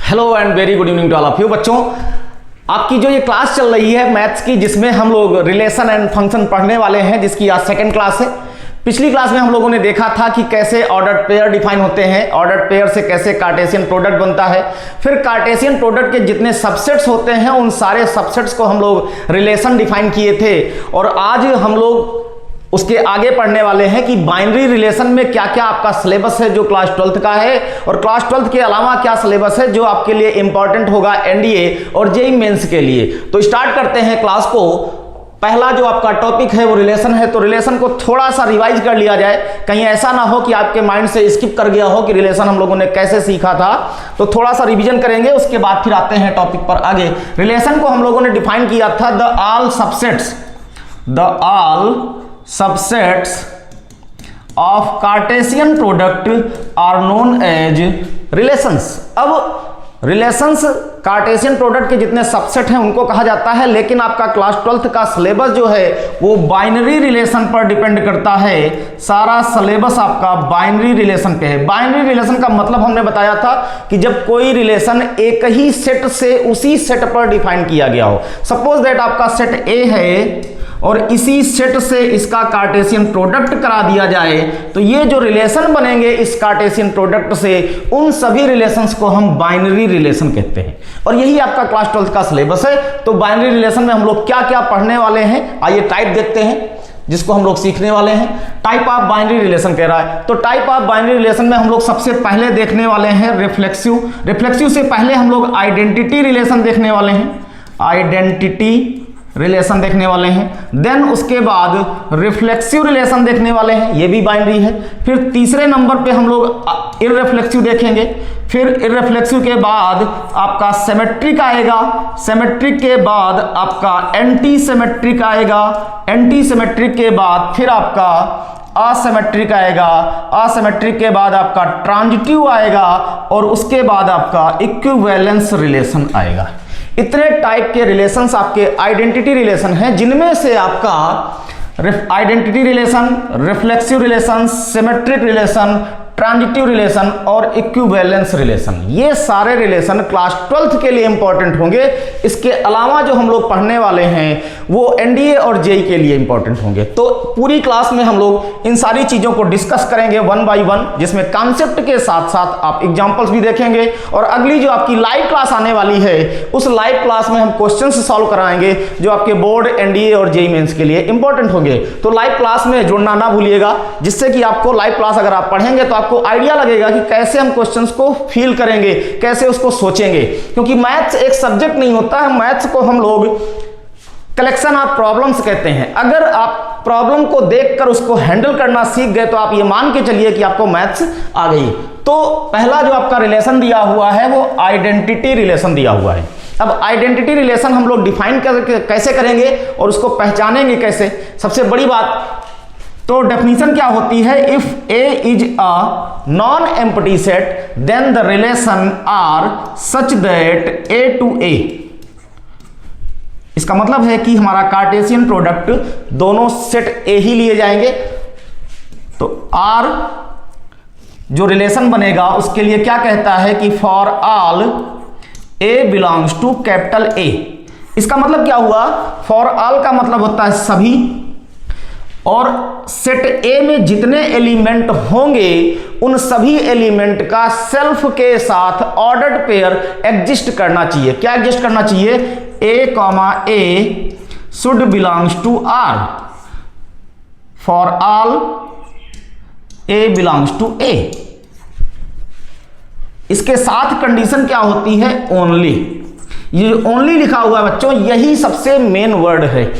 Hello and very good evening to all of you. बच्चों, आपकी जो ये क्लास चल रही है मैथ्स की, जिसमें हम लोग रिलेशन एंड फंक्शन पढ़ने वाले हैं, जिसकी आज सेकंड क्लास है। पिछली क्लास में हम लोगों ने देखा था कि कैसे ऑर्डर्ड पेयर डिफाइन होते हैं, ऑर्डर्ड पेयर से कैसे कार्टेशियन प्रोडक्ट बनता है, फिर कार्टेशियन प्रोडक्ट के जितने सबसेट्स होते हैं उन सारे सबसेट्स को हम लोग रिलेशन डिफाइन किए थे। और आज हम लोग उसके आगे पढ़ने वाले हैं कि बाइनरी रिलेशन में क्या क्या आपका सिलेबस है जो क्लास 12th का है, और क्लास 12th के अलावा क्या सिलेबस है जो आपके लिए इंपॉर्टेंट होगा एनडीए और जेईई मेंस के लिए। तो स्टार्ट करते हैं क्लास को। पहला जो आपका टॉपिक है वो रिलेशन है, तो रिलेशन को थोड़ा सा रिवाइज कर लिया जाए, कहीं ऐसा ना हो कि आपके माइंड से स्किप कर गया हो कि रिलेशन हम लोगों ने कैसे सीखा था। तो थोड़ा सा रिवीजन करेंगे, उसके बाद फिर आते हैं टॉपिक पर आगे। रिलेशन को हम लोगों ने डिफाइन किया था the all subsets of Cartesian product are known as relations. अब रिलेशंस कार्टेशियन प्रोडक्ट के जितने सबसेट हैं उनको कहा जाता है, लेकिन आपका क्लास 12th का सिलेबस जो है वो बाइनरी रिलेशन पर डिपेंड करता है। सारा सिलेबस आपका बाइनरी रिलेशन पे है। बाइनरी रिलेशन का मतलब हमने बताया था कि जब कोई रिलेशन एक ही सेट से उसी सेट पर डिफाइन किया गया हो। सपोज दैट आपका सेट ए है और इसी सेट से इसका कार्टेशियन प्रोडक्ट करा दिया जाए, तो ये जो रिलेशन बनेंगे इस कार्टेशियन प्रोडक्ट से, उन सभी रिलेशंस को हम बाइनरी रिलेशन कहते हैं। और यही आपका क्लास 12th का सिलेबस है। तो बाइनरी रिलेशन में हम लोग क्या क्या पढ़ने वाले हैं, आइए टाइप देखते हैं जिसको हम लोग सीखने वाले हैं। टाइप ऑफ बाइनरी रिलेशन कह रहा है, तो टाइप ऑफ बाइनरी रिलेशन में हम लोग सबसे पहले देखने वाले हैं रिफ्लेक्सिव। रिफ्लेक्सिव से पहले हम लोग आइडेंटिटी रिलेशन देखने वाले हैं, आइडेंटिटी रिलेशन देखने वाले हैं। देन उसके बाद रिफ्लेक्सिव रिलेशन देखने वाले हैं, ये भी बाइनरी है। फिर तीसरे नंबर पे हम लोग इररिफ्लेक्सिव देखेंगे। फिर इररिफ्लेक्सिव के बाद आपका सिमेट्रिक आएगा, सिमेट्रिक के बाद आपका एंटी सिमेट्रिक आएगा, एंटी सिमेट्रिक के बाद फिर आपका असिमेट्रिक आएगा, असिमेट्रिक के बाद आपका ट्रांजिटिव आएगा, और उसके बाद आपका इक्विवेलेंस रिलेशन आएगा। इतने टाइप के रिलेशंस आपके आइडेंटिटी रिलेशन हैं, जिनमें से आपका identity relation, reflexive relation, symmetric relation, transitive relation और इक्विवेलेंस रिलेशन, ये सारे रिलेशन क्लास 12th के लिए इंपॉर्टेंट होंगे। इसके अलावा जो हम लोग पढ़ने वाले हैं वो एनडीए और जेईई के लिए इंपॉर्टेंट होंगे। तो पूरी क्लास में हम लोग इन सारी चीजों को डिस्कस करेंगे वन बाय वन, जिसमें कॉन्सेप्ट के साथ साथ आप एग्जांपल्स भी देखेंगे। और अगली जो आपकी लाइव क्लास आने वाली है उस लाइव क्लास में हम क्वेश्चंस सॉल्व कराएंगे जो आपके बोर्ड, एनडीए और जेईई मेंस के लिए इंपॉर्टेंट होंगे। तो लाइव क्लास में जुड़ना ना भूलिएगा, जिससे कि आपको लाइव क्लास अगर आप पढ़ेंगे तो आपको आइडिया लगेगा कि कैसे हम क्वेश्चंस को फील करेंगे, कैसे उसको सोचेंगे। क्योंकि मैथ्स एक सब्जेक्ट नहीं होता है, मैथ्स को हम लोग कलेक्शन ऑफ प्रॉब्लम्स कहते हैं। अगर आप प्रॉब्लम को देखकर उसको हैंडल करना सीख गए तो आप ये मान के चलिए कि आपको मैथ्स आ गई। तो पहला जो आपका रिलेशन दिया हुआ है वो आइडेंटिटी रिलेशन दिया हुआ है। अब आइडेंटिटी रिलेशन हम लोग डिफाइन कैसे करेंगे और उसको पहचानेंगे कैसे, सबसे बड़ी बात। तो डेफिनेशन क्या होती है, if A is a non empty set then the relation R such that A to A. इसका मतलब है कि हमारा कार्टेशियन प्रोडक्ट दोनों सेट ए ही लिए जाएंगे। तो आर जो रिलेशन बनेगा उसके लिए क्या कहता है कि for all A belongs to capital A. इसका मतलब क्या हुआ, फॉर ऑल का मतलब होता है सभी, और सेट ए में जितने एलिमेंट होंगे उन सभी एलिमेंट का सेल्फ के साथ ऑर्डर्ड पेयर एग्जिस्ट करना चाहिए। क्या एग्जिस्ट करना चाहिए, A comma A should belongs to R, for all A belongs to A. इसके साथ कंडीशन क्या होती है, ओनली। ये ओनली लिखा हुआ है बच्चों, यही सबसे मेन वर्ड है।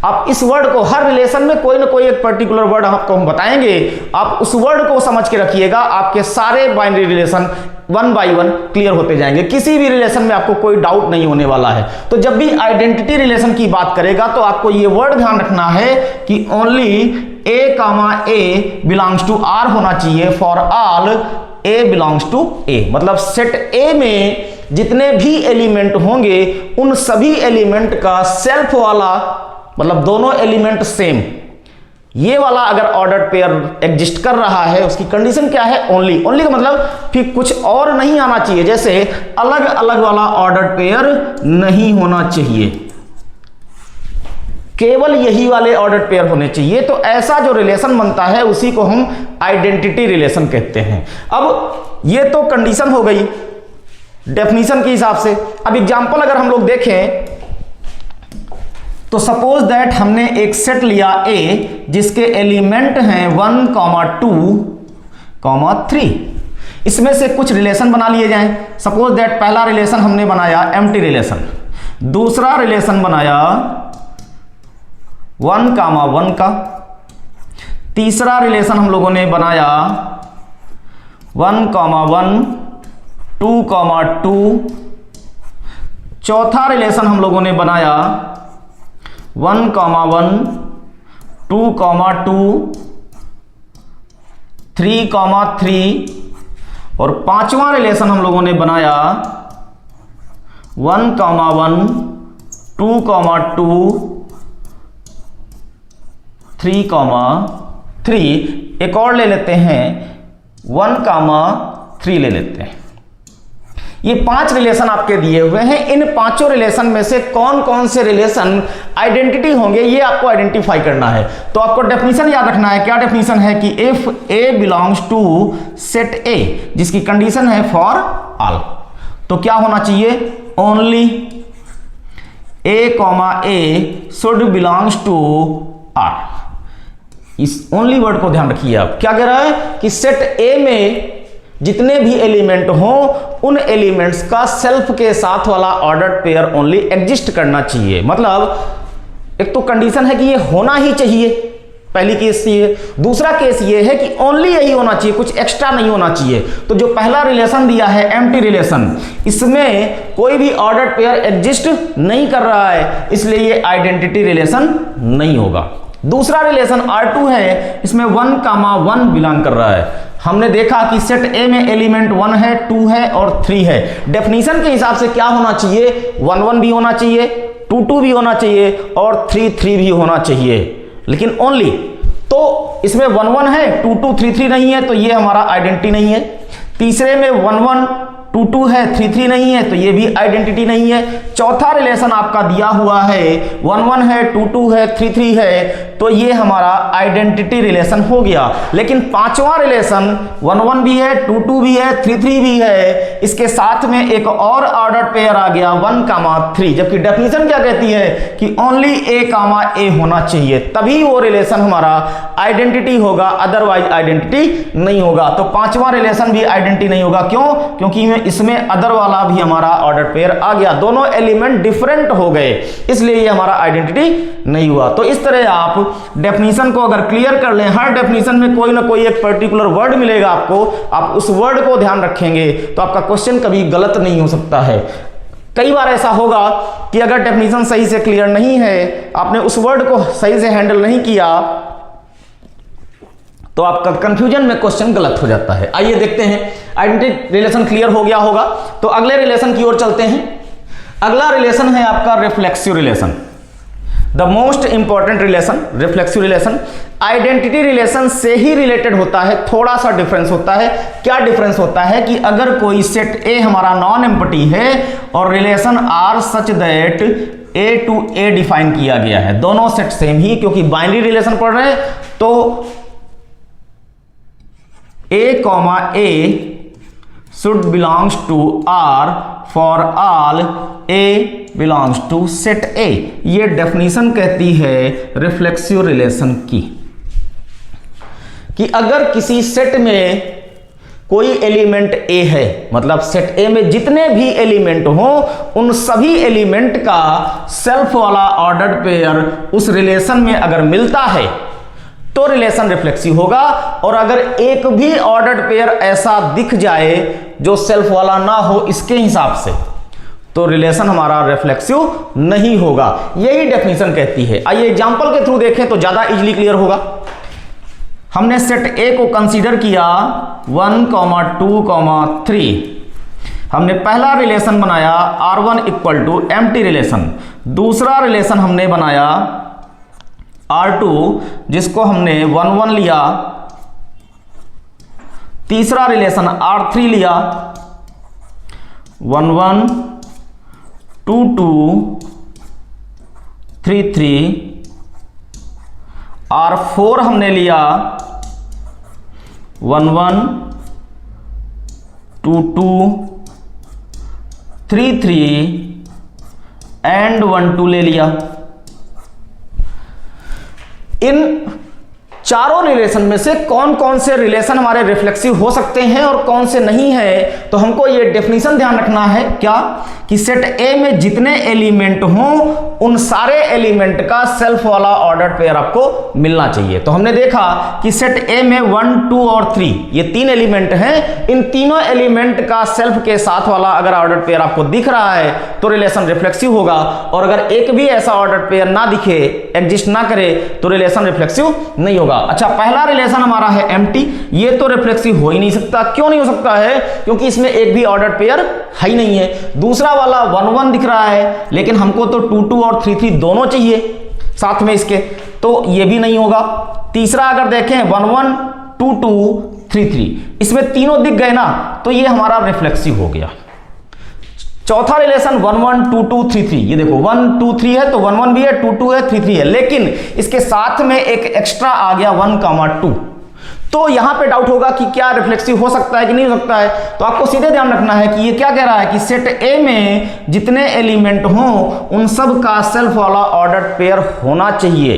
आप इस वर्ड को हर रिलेशन में कोई ना कोई एक पर्टिकुलर वर्ड आपको हम बताएंगे, आप उस वर्ड को समझ के रखिएगा, आपके सारे binary relation one by one clear होते जाएंगे। किसी भी रिलेशन में आपको कोई डाउट नहीं होने वाला है। तो जब भी आइडेंटिटी रिलेशन की बात करेगा तो आपको ये वर्ड ध्यान रखना है कि only A comma A belongs to R होना चाहिए, for all A belongs to A. मतलब सेट ए में जितने भी एलिमेंट होंगे उन सभी एलिमेंट का सेल्फ वाला, मतलब दोनों एलिमेंट सेम, ये वाला अगर ऑर्डर्ड पेयर एग्जिस्ट कर रहा है उसकी कंडीशन क्या है? ओनली। ओनली का मतलब फिर कुछ और नहीं आना चाहिए, जैसे अलग अलग वाला ऑर्डर्ड पेयर नहीं होना चाहिए, केवल यही वाले ऑर्डर्ड पेयर होने चाहिए। तो ऐसा जो रिलेशन बनता है उसी को हम आइडेंटिटी रिलेशन कहते हैं। अब ये तो कंडीशन हो गई डेफिनेशन के हिसाब से। अब एग्जांपल अगर हम लोग देखें तो सपोज दैट हमने एक सेट लिया ए जिसके एलिमेंट हैं 1, 2, 3। इसमें से कुछ रिलेशन बना लिए जाएं। सपोज दैट पहला रिलेशन हमने बनाया एम्प्टी रिलेशन, दूसरा रिलेशन बनाया 1, 1 का, तीसरा रिलेशन हम लोगों ने बनाया 1, 1, 2, 2, चौथा रिलेशन हम लोगों ने बनाया 1, 1, 2, 2, 3, 3 और पांचवा रिलेशन हम लोगों ने बनाया 1, 1, 2, 2, 3, 3। एक और ले लेते हैं 1, 3 ले लेते हैं। ये 5 रिलेशन आपके दिए हुए हैं। इन पांचों रिलेशन में से कौन कौन से रिलेशन आइडेंटिटी होंगे ये आपको आइडेंटिफाई करना है। तो आपको डेफिनेशन याद रखना है। क्या डेफिनेशन है कि if a belongs to set A, जिसकी कंडीशन है फॉर ऑल, तो क्या होना चाहिए? Only a should belongs to R. इस ओनली वर्ड को ध्यान रखिए। आप क्या कह रहा है कि सेट ए में जितने भी एलिमेंट हों उन एलिमेंट्स का सेल्फ के साथ वाला ऑर्डर्ड पेयर ओनली एग्जिस्ट करना चाहिए। मतलब एक तो कंडीशन है कि ये होना ही चाहिए, पहली केस ये। दूसरा केस ये है कि ओनली यही होना चाहिए, कुछ एक्स्ट्रा नहीं होना चाहिए। तो जो पहला रिलेशन दिया है एम्प्टी रिलेशन, इसमें कोई भी ऑर्डर्ड पेयर एग्जिस्ट नहीं कर रहा है, इसलिए ये आइडेंटिटी रिलेशन नहीं होगा। दूसरा रिलेशन R2 है, इसमें 1, 1 बिलोंग कर रहा है। हमने देखा कि सेट ए में एलिमेंट 1 है, 2 है और 3 है। डेफिनेशन के हिसाब से क्या होना चाहिए? 1, 1 भी होना चाहिए, 2, 2 भी होना चाहिए और 3, 3 भी होना चाहिए, लेकिन ओनली। तो इसमें 1, 1 है, 2, 2, 3, 3 नहीं है, तो ये हमारा आइडेंटिटी नहीं है। तीसरे में 1, 1, 2, 2 है, 3, 3 नहीं है, तो ये भी आइडेंटिटी नहीं है। चौथा रिलेशन आपका दिया हुआ है 1, 1 है, 2, 2 है, 3, 3 है, तो ये हमारा आइडेंटिटी रिलेशन हो गया। लेकिन पांचवा रिलेशन 1, 1 भी है, 2, 2 भी है, 3, 3 भी है, इसके साथ में एक और ऑर्डर्ड पेयर आ गया 1, 3, जबकि डेफिनेशन क्या कहती है कि ओनली ए होना चाहिए, तभी वो रिलेशन हमारा आइडेंटिटी होगा, अदरवाइज आइडेंटिटी नहीं होगा। तो पांचवा रिलेशन भी आइडेंटिटी नहीं होगा। क्यों? क्योंकि इसमें अदर वाला भी हमारा ऑर्डर्ड पेयर आ गया, दोनों एलिमेंट डिफरेंट हो गए, इसलिए ये हमारा आइडेंटिटी नहीं हुआ। तो इस तरह आप डेफिनेशन को अगर क्लियर कर लें, हर डेफिनेशन में कोई ना कोई एक पर्टिकुलर वर्ड मिलेगा आपको, आप उस वर्ड को ध्यान रखेंगे तो आपका क्वेश्चन कभी गलत नहीं हो सकता है। कई बार ऐसा होगा कि अगर डेफिनेशन सही से क्लियर नहीं है, आपने उस वर्ड को सही से हैंडल नहीं किया, तो आपका कंफ्यूजन में क्वेश्चन गलत हो जाता है। आइए देखते हैं, आइडेंटिटी रिलेशन क्लियर हो गया होगा तो अगले रिलेशन की ओर चलते हैं। अगला रिलेशन है आपका reflexive relation, the most important relation, reflexive relation. Identity relation से ही रिलेटेड होता है, थोड़ा सा डिफरेंस होता है। क्या डिफरेंस होता है कि अगर कोई सेट ए हमारा नॉन एम्प्टी है और relation R such that A to A define किया गया है, दोनों सेट सेम ही, क्योंकि बाइनरी रिलेशन पढ़ रहे हैं, तो A, should belongs to R for all A belongs to set A। ये डेफिनेशन कहती है रिफ्लेक्सिव रिलेशन की, कि अगर किसी सेट में कोई एलिमेंट A है, मतलब सेट A में जितने भी एलिमेंट हो उन सभी एलिमेंट का सेल्फ वाला ऑर्डर्ड पेयर उस रिलेशन में अगर मिलता है तो रिलेशन रिफ्लेक्सिव होगा। और अगर एक भी ऑर्डर्ड पेयर ऐसा दिख जाए जो सेल्फ वाला ना हो इसके हिसाब से, तो रिलेशन हमारा रिफ्लेक्सिव नहीं होगा। यही डेफिनेशन कहती है। आइए एग्जांपल के थ्रू देखें तो ज्यादा इजीली क्लियर होगा। हमने सेट ए को कंसीडर किया 1, 2, 3। हमने पहला रिलेशन बनाया R1 equal to empty relation. दूसरा रिलेशन हमने बनाया R2 जिसको हमने 1 1 लिया, तीसरा रिलेशन R3 लिया 1 1 2 2 3 3, R4 हमने लिया 1 1 2 2 3 3 एंड 1 2 ले लिया। इन चारों रिलेशन में से कौन कौन से रिलेशन हमारे रिफ्लेक्सिव हो सकते हैं और कौन से नहीं है, तो हमको ये डेफिनेशन ध्यान रखना है क्या कि सेट ए में जितने एलिमेंट हों उन सारे एलिमेंट का सेल्फ वाला ऑर्डर्ड पेयर आपको मिलना चाहिए। तो हमने देखा कि सेट ए में 1 2 और 3 ये 3 एलिमेंट हैं, इन तीनों एलिमेंट का सेल्फ के साथ वाला अगर ऑर्डर्ड पेयर आपको दिख रहा है तो रिलेशन रिफ्लेक्सिव होगा, और अगर एक भी ऐसा ऑर्डर्ड पेयर ना दिखे, एग्जिस्ट ना करे, तो रिलेशन रिफ्लेक्सिव नहीं होगा। अच्छा, पहला रिलेशन हमारा है एम्प्टी, ये तो रिफ्लेक्सिव हो ही नहीं सकता। क्यों नहीं हो सकता है? क्योंकि इसमें एक भी ऑर्डर्ड पेयर है ही नहीं है। दूसरा वाला 1 1 दिख रहा है, लेकिन हमको तो 2 2 और 3 3 दोनों चाहिए साथ में इसके, तो ये भी नहीं होगा। तीसरा अगर देखें 1 1 2 2 3 3, इसमें तीनों दिख गए ना, तो ये हमारा रिफ्लेक्सिव हो गया। चौथा रिलेशन 1 1 2 2 3 3, ये देखो 1 2 3 है तो 1 1 भी है, 2 2 है, 3 3 है, लेकिन इसके साथ में एक एक्स्ट्रा आ गया 1 2, तो यहां पे डाउट होगा कि क्या रिफ्लेक्सिव हो सकता है कि नहीं हो सकता है। तो आपको सीधे ध्यान रखना है कि ये क्या कह रहा है कि सेट ए में जितने एलिमेंट हों उन सब का सेल्फ वाला ऑर्डर्ड पेयर होना चाहिए,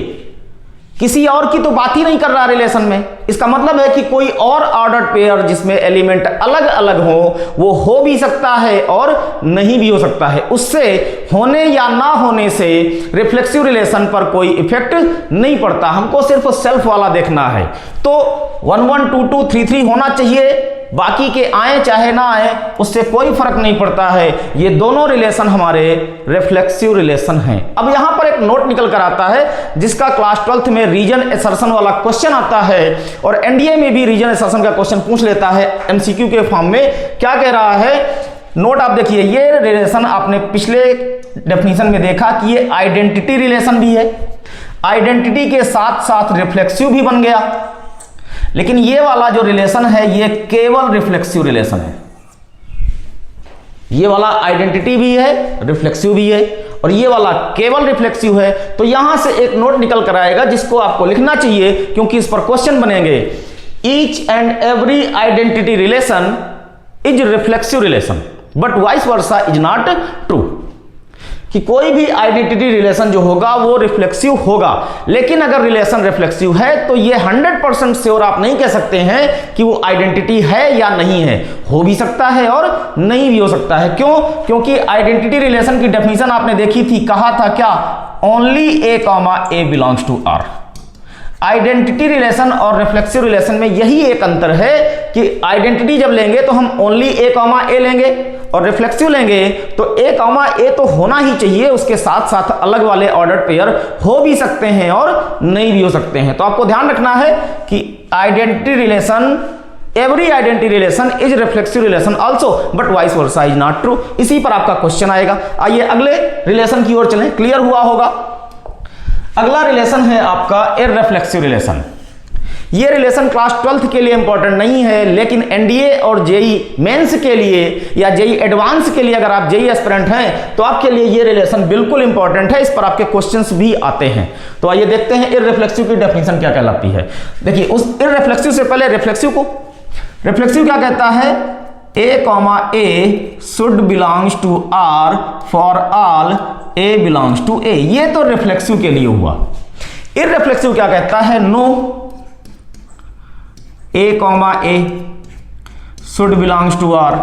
किसी और की तो बात ही नहीं कर रहा रिलेशन में। इसका मतलब है कि कोई और ऑर्डर्ड पेयर जिसमें एलिमेंट अलग अलग हो वो हो भी सकता है और नहीं भी हो सकता है। उससे होने या ना होने से रिफ्लेक्सिव रिलेशन पर कोई इफेक्ट नहीं पड़ता, हमको सिर्फ सेल्फ वाला देखना है। तो 1 1 2 2 3 3 होना चाहिए, बाकी के आए चाहे ना आए उससे कोई फर्क नहीं पड़ता है। ये दोनों रिलेशन हमारे रिफ्लेक्सिव रिलेशन हैं। अब यहां पर एक नोट निकल कर आता है जिसका क्लास 12th में रीजन एसर्शन वाला क्वेश्चन आता है, और एनडीए में भी रीजन एसर्शन का क्वेश्चन पूछ लेता है एमसीक्यू के फॉर्म में। क्या कह रहा है, नोट आप देखिए, ये रिलेशन आपने पिछले डेफिनेशन में देखा कि ये आइडेंटिटी रिलेशन भी है, आइडेंटिटी के साथ साथ रिफ्लेक्सिव भी बन गया, लेकिन ये वाला जो रिलेशन है ये केवल रिफ्लेक्सिव रिलेशन है। ये वाला आइडेंटिटी भी है, रिफ्लेक्सिव भी है, और ये वाला केवल रिफ्लेक्सिव है। तो यहां से एक नोट निकल कर आएगा जिसको आपको लिखना चाहिए, क्योंकि इस पर क्वेश्चन बनेंगे। Each and every identity relation is reflexive relation but vice versa is not true, कि कोई भी आइडेंटिटी रिलेशन जो होगा वो रिफ्लेक्सिव होगा, लेकिन अगर रिलेशन रिफ्लेक्सिव है तो ये 100% श्योर आप नहीं कह सकते हैं कि वो आइडेंटिटी है या नहीं है। हो भी सकता है और नहीं भी हो सकता है। क्यों? क्योंकि आइडेंटिटी रिलेशन की डेफिनेशन आपने देखी थी, कहा था क्या, only a comma a belongs to R. Identity relation और रिफ्लेक्सिव रिलेशन में यही एक अंतर है कि आइडेंटिटी जब लेंगे तो हम ओनली ए कॉमा ए लेंगे, और रिफ्लेक्सिव लेंगे तो ए कॉमा ए तो होना ही चाहिए, उसके साथ साथ अलग वाले ऑर्डर्ड पेयर हो भी सकते हैं और नहीं भी हो सकते हैं। तो आपको ध्यान रखना है कि identity relation, every identity relation is reflexive relation also but vice versa is not true. इसी पर आपका क्वेश्चन आएगा। आइए अगले रिलेशन की ओर चलें, क्लियर हुआ होगा। अगला रिलेशन है आपका इररिफ्लेक्सिव रिलेशन। ये रिलेशन क्लास 12th के लिए इंपॉर्टेंट नहीं है, लेकिन एनडीए और जेई मेंस के लिए या जेई एडवांस के लिए, अगर आप जेई एस्पिरेंट हैं तो आपके लिए ये रिलेशन बिल्कुल इंपॉर्टेंट है। इस पर आपके क्वेश्चंस भी आते हैं। तो आइए देखते हैं इररिफ्लेक्सिव की डेफिनेशन क्या कहलाती है। देखिए, उस इररिफ्लेक्सिव से पहले रिफ्लेक्सिव को, रिफ्लेक्सिव क्या कहता है, A comma A should belongs to R for all A belongs to A. ये तो रिफ्लेक्सिव के लिए हुआ। इररिफ्लेक्सिव क्या कहता है, no a comma A should belongs to R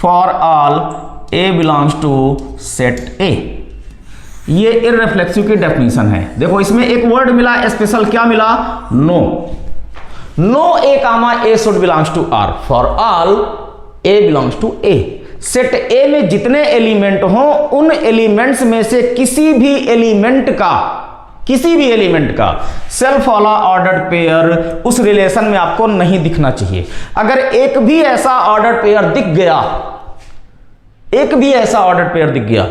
for all A belongs to set A. ये इररिफ्लेक्सिव की डेफिनेशन है। देखो इसमें एक वर्ड मिला स्पेशल, क्या मिला, no. No a comma A should belongs to R for all A belongs to A. Set A में जितने एलिमेंट हों उन एलिमेंट्स में से किसी भी एलिमेंट का सेल्फ वाला ऑर्डर्ड पेयर उस रिलेशन में आपको नहीं दिखना चाहिए। अगर एक भी ऐसा ऑर्डर्ड पेयर दिख गया, एक भी ऐसा ऑर्डर्ड पेयर दिख गया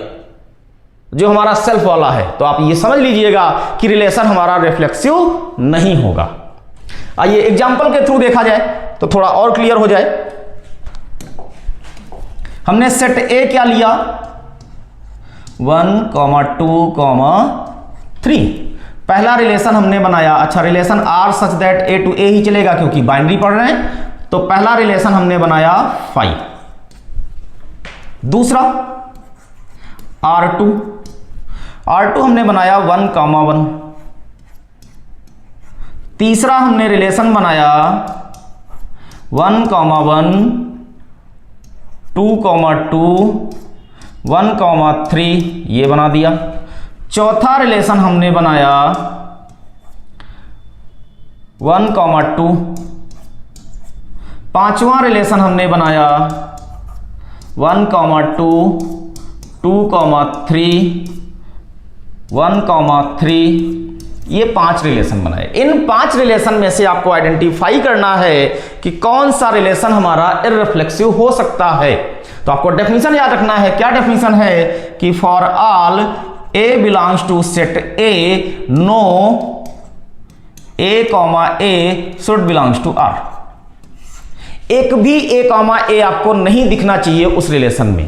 जो हमारा सेल्फ वाला है, तो आप ये समझ लीजिएगा कि रिलेशन हमारा रिफ्लेक्सिव नहीं होगा। आइए एग्जाम्पल के थ्रू देखा जाए तो थोड़ा और क्लियर हो जाए। हमने सेट ए क्या लिया, 1, 2, 3। पहला रिलेशन हमने बनाया, अच्छा relation R such that A to A ही चलेगा क्योंकि बाइनरी पढ़ रहे हैं, तो पहला रिलेशन हमने बनाया 5। दूसरा R2 हमने बनाया 1, 1। तीसरा हमने रिलेशन बनाया 1, 1, 2, 2, 1, 3, ये बना दिया। चौथा रिलेशन हमने बनाया 1, 2। पांचवा रिलेशन हमने बनाया 1, 2, 3, 1, 3, ये 5 रिलेशन बनाए। इन 5 रिलेशन में से आपको आइडेंटिफाई करना है कि कौन सा रिलेशन हमारा इररिफ्लेक्सिव हो सकता है। तो आपको डेफिनेशन याद रखना है। क्या डेफिनेशन है कि for all A belongs to set A, no a should belongs to R. एक भी ए आपको नहीं दिखना चाहिए उस रिलेशन में,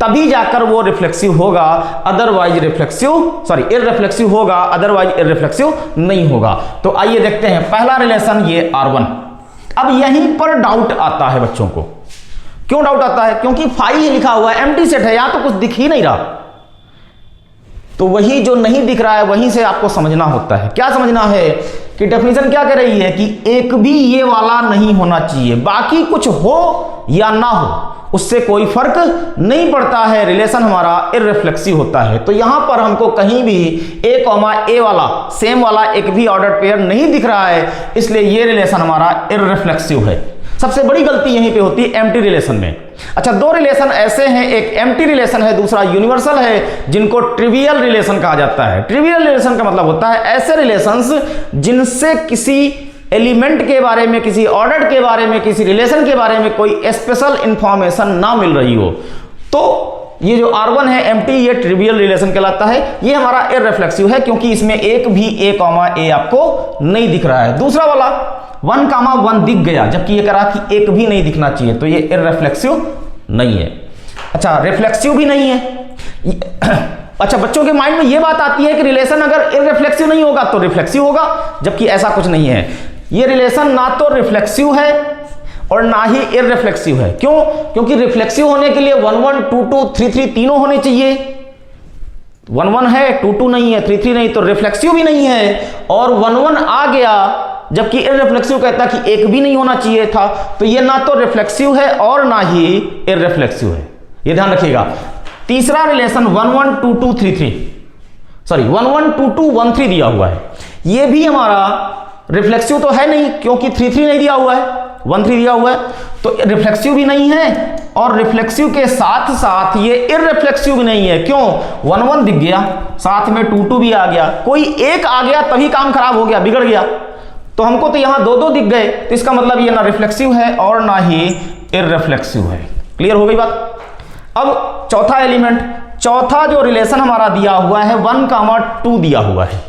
तभी जाकर वो रिफ्लेक्सिव होगा, अदरवाइज इररिफ्लेक्सिव होगा, अदरवाइज इररिफ्लेक्सिव नहीं होगा। तो आइए देखते हैं पहला रिलेशन ये R1। अब यहीं पर डाउट आता है बच्चों को। क्यों डाउट आता है? क्योंकि 5 लिखा हुआ है, एम्प्टी सेट है, या तो कुछ दिख ही नहीं रहा। तो वही जो नहीं दिख रहा है वहीं से आपको समझना होता है। क्या समझना है कि डेफिनेशन क्या कह रही है कि एक भी ये वाला नहीं होना चाहिए, बाकी कुछ हो या ना हो उससे कोई फर्क नहीं पड़ता है, रिलेशन हमारा इररिफ्लेक्सिव होता है। तो यहां पर हमको कहीं भी ए वाला सेम वाला एक भी ऑर्डर पेयर नहीं दिख रहा है, इसलिए ये रिलेशन हमारा इररिफ्लेक्सिव है। सबसे बड़ी गलती यहीं पे होती है एम्प्टी रिलेशन में। अच्छा, 2 रिलेशन ऐसे हैं, एक एम्प्टी रिलेशन है, दूसरा यूनिवर्सल है, जिनको ट्रिवियल रिलेशन कहा जाता है। ट्रिवियल रिलेशन का मतलब होता है ऐसे रिलेशंस जिनसे किसी एलिमेंट के बारे में, किसी ऑर्डर के बारे में, किसी रिलेशन के बारे में कोई स्पेशल इंफॉर्मेशन ना मिल रही हो। तो ये जो R1 है एम्प्टी, ये ट्रिवियल रिलेशन कहलाता है। ये हमारा इररिफ्लेक्सिव है क्योंकि इसमें एक भी ए आपको नहीं दिख रहा है। दूसरा वाला 1, 1 दिख गया, जबकि ये करा कि एक भी नहीं दिखना चाहिए, तो ये इररिफ्लेक्सिव नहीं है। अच्छा, रिफ्लेक्सिव भी नहीं है। अच्छा, बच्चों के माइंड में ये बात आती है कि रिलेशन अगर इररिफ्लेक्सिव नहीं होगा तो रिफ्लेक्सिव होगा, जबकि ऐसा कुछ नहीं है। ये रिलेशन ना तो रिफ्लेक्सिव है और ना ही इररिफ्लेक्सिव है। क्यों? क्योंकि रिफ्लेक्सिव होने के लिए 1, 1, 2, 2, 3, 3 तीनों होने चाहिए। 1, 1 है, 2, 2 नहीं है, 3, 3 नहीं, तो रिफ्लेक्सिव भी नहीं है। और 1, 1 आ गया, जबकि इररिफ्लेक्सिव कहता कि एक भी नहीं होना चाहिए था, तो ये ना तो रिफ्लेक्सिव है और ना ही इररिफ्लेक्सिव है। ये ध्यान रखिएगा। तीसरा रिलेशन 1, 1, 2, 2, 3, 3 1, 1, 2, 2, 1, 3 दिया हुआ है, ये भी हमारा रिफ्लेक्सिव तो है नहीं क्योंकि 3, 3 नहीं दिया हुआ है, 1, 3 दिया हुआ है, तो रिफ्लेक्सिव भी नहीं है और रिफ्लेक्सिव के साथ साथ ये इररिफ्लेक्सिव भी नहीं है। क्यों? 1, 1 दिख गया, साथ में 2, 2 भी आ गया, कोई एक आ गया तभी काम खराब हो गया, बिगड़ गया। तो हमको तो यहां 2, 2 दिख गए, तो इसका मतलब ये ना रिफ्लेक्सिव है और ना ही इररिफ्लेक्सिव है। क्लियर हो गई बात? अब चौथा एलिमेंट, चौथा जो रिलेशन हमारा दिया हुआ है 1, 2 दिया हुआ है।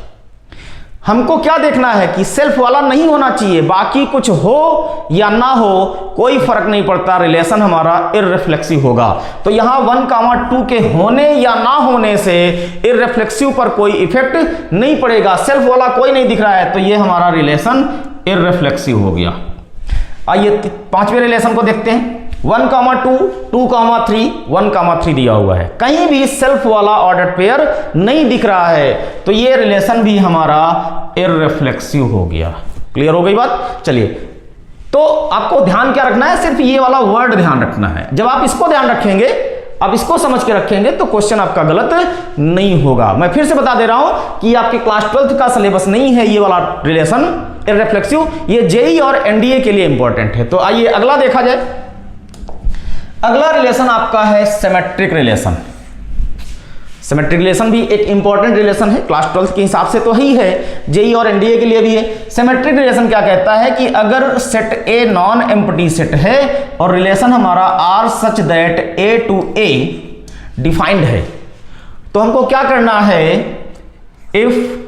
हमको क्या देखना है कि सेल्फ वाला नहीं होना चाहिए, बाकी कुछ हो या ना हो कोई फर्क नहीं पड़ता, रिलेशन हमारा इररिफ्लेक्सिव होगा। तो यहां 1, 2 के होने या ना होने से इररिफ्लेक्सिव पर कोई इफेक्ट नहीं पड़ेगा, सेल्फ वाला कोई नहीं दिख रहा है, तो ये हमारा रिलेशन इररिफ्लेक्सिव हो गया। आइए 5वें रिलेशन को देखते हैं। 1, 2, 2, 3, 1, 3 दिया हुआ है, कहीं भी सेल्फ वाला ऑर्डर पेयर नहीं दिख रहा है, तो ये रिलेशन भी हमारा इररिफ्लेक्सिव हो गया। क्लियर हो गई बात? चलिए, तो आपको ध्यान क्या रखना है? सिर्फ ये वाला वर्ड ध्यान रखना है। जब आप इसको ध्यान रखेंगे, अब इसको समझ के रखेंगे, तो क्वेश्चन आपका गलत नहीं होगा। मैं फिर से बता दे रहा हूं कि आपके क्लास 12th का सिलेबस नहीं है ये वाला रिलेशन इररिफ्लेक्सिव, ये जेई और एनडीए के लिए इंपॉर्टेंट है। तो आइए अगला देखा जाए। अगला रिलेशन आपका है सिमेट्रिक रिलेशन। सिमेट्रिक रिलेशन भी एक इंपॉर्टेंट रिलेशन है, क्लास 12 के हिसाब से तो ही है, जेई और एनडीए के लिए भी है। सिमेट्रिक रिलेशन क्या कहता है कि अगर set A non empty set है और रिलेशन हमारा R such that A to A defined है, तो हमको क्या करना है, if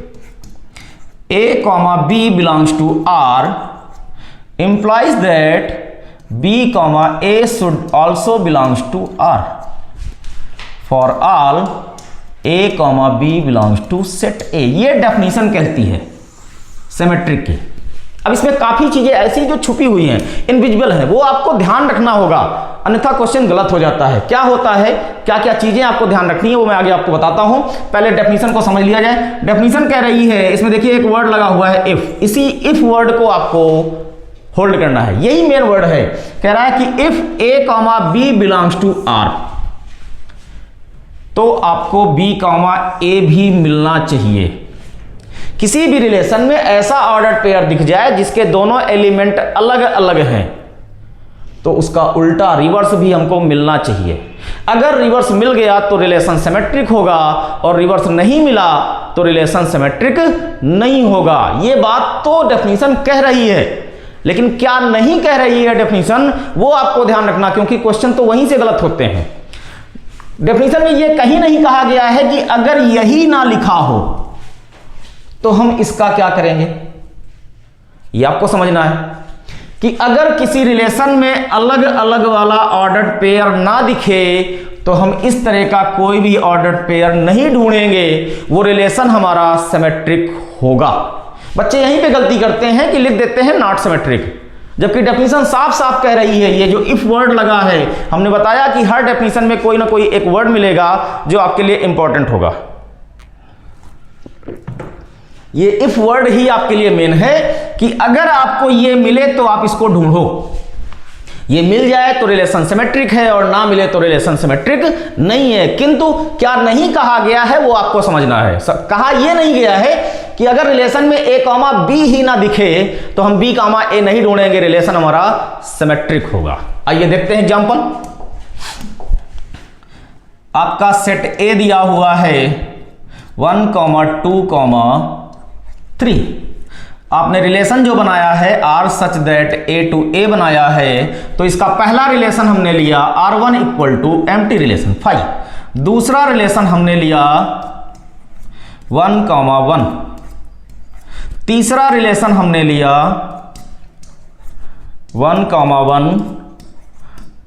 a comma b belongs to R implies that b comma a should also belongs to R for all a comma b belongs to set A। ये definition कहती है symmetric की। अब इसमें काफी चीजें ऐसी जो छुपी हुई हैं, इनविजिबल है, वो आपको ध्यान रखना होगा, अन्यथा क्वेश्चन गलत हो जाता है। क्या होता है, क्या क्या चीजें आपको ध्यान रखनी है वो मैं आगे आपको बताता हूं। पहले डेफिनेशन को समझ लिया जाए। डेफिनेशन कह रही है, इसमें देखिए एक वर्ड लगा हुआ है इफ, इसी इफ वर्ड को आपको होल्ड करना है, यही मेन वर्ड है। कह रहा है कि if a comma b belongs to R, तो आपको b कॉमा a भी मिलना चाहिए। किसी भी रिलेशन में ऐसा ऑर्डर्ड पेयर दिख जाए जिसके दोनों एलिमेंट अलग अलग हैं, तो उसका उल्टा रिवर्स भी हमको मिलना चाहिए। अगर रिवर्स मिल गया तो रिलेशन सिमेट्रिक होगा, और रिवर्स नहीं मिला तो रिलेशन सिमेट्रिक नहीं होगा। यह बात तो डेफिनेशन कह रही है, लेकिन क्या नहीं कह रही है डेफिनेशन, वो आपको ध्यान रखना, क्योंकि क्वेश्चन तो वहीं से गलत होते हैं। डेफिनेशन में यह कहीं नहीं कहा गया है कि अगर यही ना लिखा हो तो हम इसका क्या करेंगे। यह आपको समझना है कि अगर किसी रिलेशन में अलग अलग वाला ऑर्डर्ड पेयर ना दिखे तो हम इस तरह का कोई भी ऑर्डर्ड पेयर नहीं ढूंढेंगे, वो रिलेशन हमारा सिमेट्रिक होगा। बच्चे यहीं पे गलती करते हैं कि लिख देते हैं नॉट सिमेट्रिक, जबकि डेफिनेशन साफ साफ कह रही है। ये जो इफ वर्ड लगा है, हमने बताया कि हर डेफिनेशन में कोई ना कोई एक वर्ड मिलेगा जो आपके लिए इंपॉर्टेंट होगा। ये इफ वर्ड ही आपके लिए मेन है कि अगर आपको ये मिले तो आप इसको ढूंढो। ये मिल जाए तो रिलेशन सिमेट्रिक है, और ना मिले तो रिलेशन सिमेट्रिक नहीं है। किंतु क्या नहीं कहा गया है वो आपको समझना है। कहा यह नहीं गया है कि अगर रिलेशन में a कॉमा b ही ना दिखे तो हम b कॉमा a नहीं ढूंढेंगे, रिलेशन हमारा सिमेट्रिक होगा। आइए देखते हैं एग्जांपल। आपका सेट A दिया हुआ है 1, 2, 3। आपने रिलेशन जो बनाया है R such that A to A बनाया है, तो इसका पहला रिलेशन हमने लिया R1 equal to empty relation 5। दूसरा रिलेशन हमने लिया 1, 1। तीसरा रिलेशन हमने लिया 1, 1,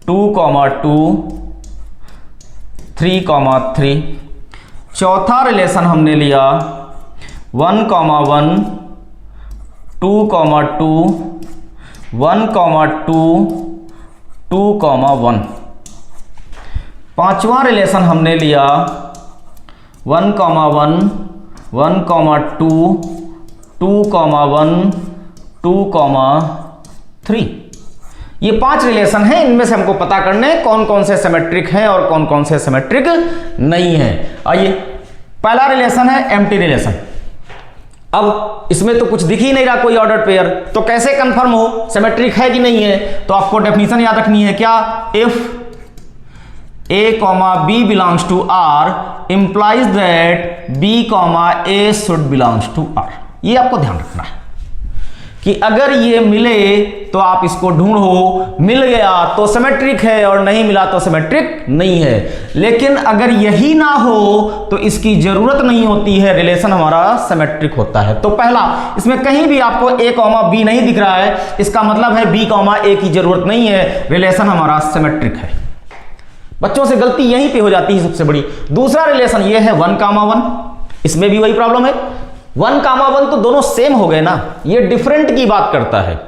2, 2, 3, 3। चौथा रिलेशन हमने लिया 1, 1, 2, 2, 1, 2, 2, 1। पांचवा रिलेशन हमने लिया 1, 1, 1, 2, 2, 1, 2, 3। ये 5 रिलेशन हैं। इनमें से हमको पता करने कौन कौन से सिमेट्रिक हैं और कौन कौन से सिमेट्रिक नहीं है। आइए, पहला रिलेशन है एम्प्टी रिलेशन। अब इसमें तो कुछ दिख ही नहीं रहा कोई ऑर्डर्ड पेयर, तो कैसे कंफर्म हो सिमेट्रिक है कि नहीं है। तो आपको डेफिनेशन याद रखनी है क्या, if a comma b belongs to R implies that b comma a should belongs to R। ये आपको ध्यान रखना है कि अगर ये मिले तो आप इसको ढूंढो, मिल गया तो सिमेट्रिक है और नहीं मिला तो सिमेट्रिक नहीं है। लेकिन अगर यही ना हो तो इसकी जरूरत नहीं होती है, रिलेशन हमारा सिमेट्रिक होता है। तो पहला, इसमें कहीं भी आपको a कॉमा b नहीं दिख रहा है, इसका मतलब है b कॉमा a की जरूरत नहीं है, रिलेशन हमारा सिमेट्रिक है। बच्चों से गलती यहीं पे हो जाती है सबसे बड़ी। दूसरा रिलेशन ये है 1, 1। इसमें भी वही प्रॉब्लम है, 1, 1 तो दोनों सेम हो गए ना, ये डिफरेंट की बात करता है।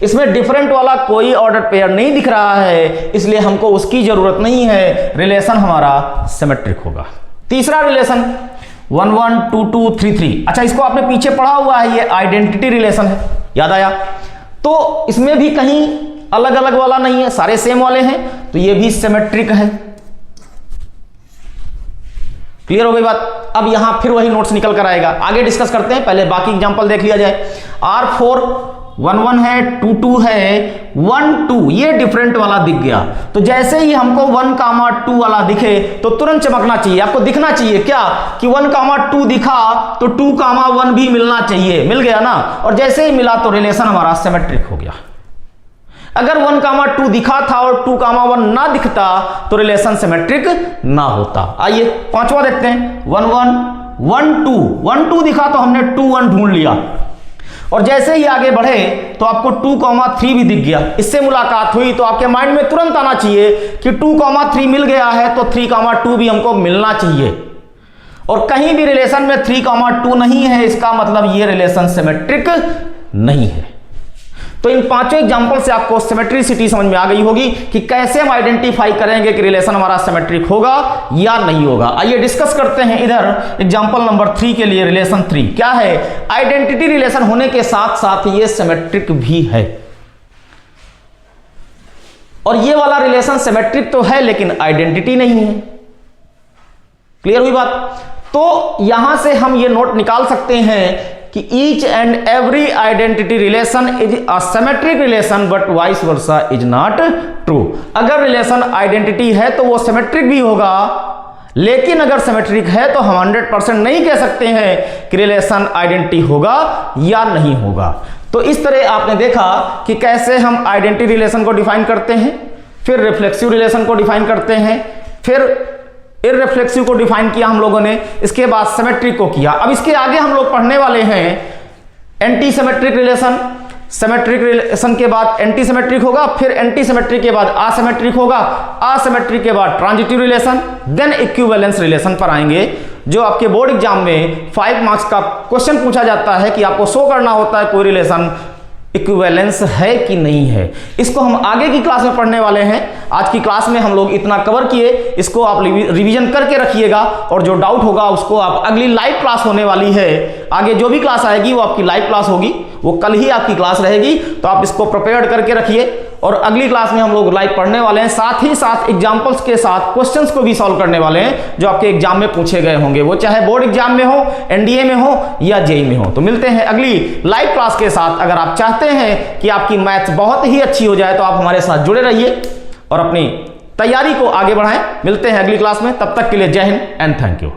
इसमें डिफरेंट वाला कोई ऑर्डर पेयर नहीं दिख रहा है, इसलिए हमको उसकी जरूरत नहीं है, रिलेशन हमारा सिमेट्रिक होगा। तीसरा रिलेशन 1, 1, 2, 2, 3, 3। अच्छा, इसको आपने पीछे पढ़ा हुआ है, ये आइडेंटिटी रिलेशन है, याद आया। तो इसमें भी कहीं अलग अलग वाला नहीं है, सारे सेम वाले हैं, तो ये भी सिमेट्रिक है। क्लियर हो गई बात। अब यहां फिर वही नोट्स निकल कर आएगा, आगे डिस्कस करते हैं, पहले बाकी एग्जांपल देख लिया जाए। R4 1, 1 है, 2, 2 है, 1, 2 ये डिफरेंट वाला दिख गया। तो जैसे ही हमको 1, 2 वाला दिखे तो तुरंत चमकना चाहिए, आपको दिखना चाहिए क्या कि 1, 2 दिखा तो 2, 1 भी मिलना चाहिए। मिल गया ना, और जैसे ही मिला तो रिलेशन हमारा सिमेट्रिक हो गया। अगर 1, 2 दिखा था और 2, 1 ना दिखता तो रिलेशन सिमेट्रिक ना होता। आइए पांचवा देखते हैं, 1, 1, 2, 1, 2 दिखा तो हमने 2, 1 ढूंढ लिया, और जैसे ही आगे बढ़े तो आपको 2, 3 भी दिख गया। इससे मुलाकात हुई तो आपके माइंड में तुरंत आना चाहिए कि 2, 3 मिल गया है तो 3, 2 भी हमको मिलना चाहिए। और कहीं भी रिलेशन में 3, 2 नहीं है, इसका मतलब ये रिलेशन सिमेट्रिक नहीं है। तो इन पांचों एग्जांपल से आपको सिमेट्रिसिटी समझ में आ गई होगी कि कैसे हम आइडेंटिफाई करेंगे कि रिलेशन हमारा सिमेट्रिक होगा या नहीं होगा। आइए डिस्कस करते हैं इधर एग्जांपल नंबर 3 के लिए। रिलेशन 3 क्या है? आइडेंटिटी रिलेशन होने के साथ साथ ये सिमेट्रिक भी है। और ये वाला रिलेशन सिमेट्रिक तो है लेकिन आइडेंटिटी नहीं है। क्लियर हुई बात? तो यहां से हम ये नोट निकाल सकते हैं कि each and every identity relation is a symmetric relation but vice versa is not true. अगर रिलेशन आइडेंटिटी है तो वो सिमेट्रिक भी होगा, लेकिन अगर सिमेट्रिक है तो हम 100% नहीं कह सकते हैं कि रिलेशन आइडेंटिटी होगा या नहीं होगा। तो इस तरह आपने देखा कि कैसे हम आइडेंटिटी रिलेशन को डिफाइन करते हैं, फिर रिफ्लेक्सिव रिलेशन को डिफाइन करते हैं, फिर इररिफ्लेक्सिव को डिफाइन किया हम लोगों ने, इसके बाद सिमेट्रिक को किया। अब इसके आगे हम लोग पढ़ने वाले हैं anti symmetric relation. Symmetric relation के बाद एंटी सिमेट्रिक होगा, फिर एंटी सिमेट्रिक के बाद असिमेट्रिक होगा, असिमेट्रिक के बाद transitive relation, then equivalence relation पर आएंगे, जो आपके बोर्ड एग्जाम में 5 मार्क्स का क्वेश्चन पूछा जाता है कि आपको शो करना होता है कोई रिलेशन इक्विवेलेंस है कि नहीं है। इसको हम आगे की क्लास में पढ़ने वाले हैं। आज की क्लास में हम लोग इतना कवर किए, इसको आप रिवीजन करके रखिएगा, और जो डाउट होगा उसको आप अगली लाइव क्लास होने वाली है, आगे जो भी क्लास आएगी वो आपकी लाइव क्लास होगी, वो कल ही आपकी क्लास रहेगी, तो आप इसको प्रिपेयर्ड करके रखिए। और अगली क्लास में हम लोग लाइव पढ़ने वाले हैं, साथ ही साथ एग्जाम्पल्स के साथ क्वेश्चंस को भी सॉल्व करने वाले हैं जो आपके एग्जाम में पूछे गए होंगे, वो चाहे बोर्ड एग्जाम में हो, एनडीए में हो या जेईई में हो। तो मिलते हैं अगली लाइव क्लास के साथ। अगर आप चाहते हैं कि आपकी मैथ्स बहुत ही अच्छी हो जाए तो आप हमारे साथ जुड़े रहिए और अपनी तैयारी को आगे बढ़ाएं। मिलते हैं अगली क्लास में, तब तक के लिए जय हिंद एंड थैंक यू।